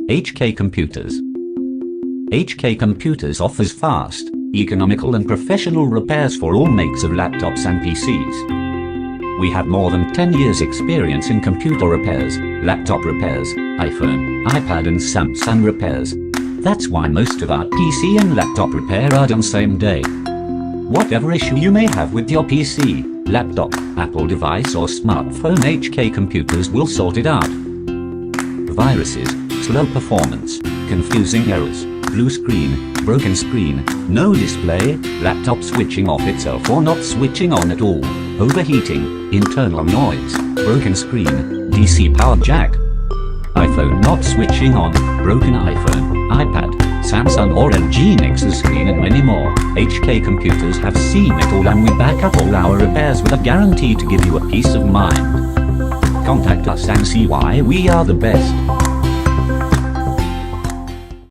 HK Computers. HK Computers offers fast, economical and professional repairs for all makes of laptops and PCs. We have more than 10 years experience in computer repairs, laptop repairs, iPhone, iPad and Samsung repairs. That's why most of our PC and laptop repair are done same day. Whatever issue you may have with your PC, laptop, Apple device or smartphone, HK Computers will sort it out. Viruses, slow performance, confusing errors, blue screen, broken screen, no display, laptop switching off itself or not switching on at all, overheating, internal noise, broken screen, DC power jack, iPhone not switching on, broken iPhone, iPad, Samsung or LG Nexus screen and many more. HK Computers have seen it all and we back up all our repairs with a guarantee to give you a peace of mind. Contact us and see why we are the best.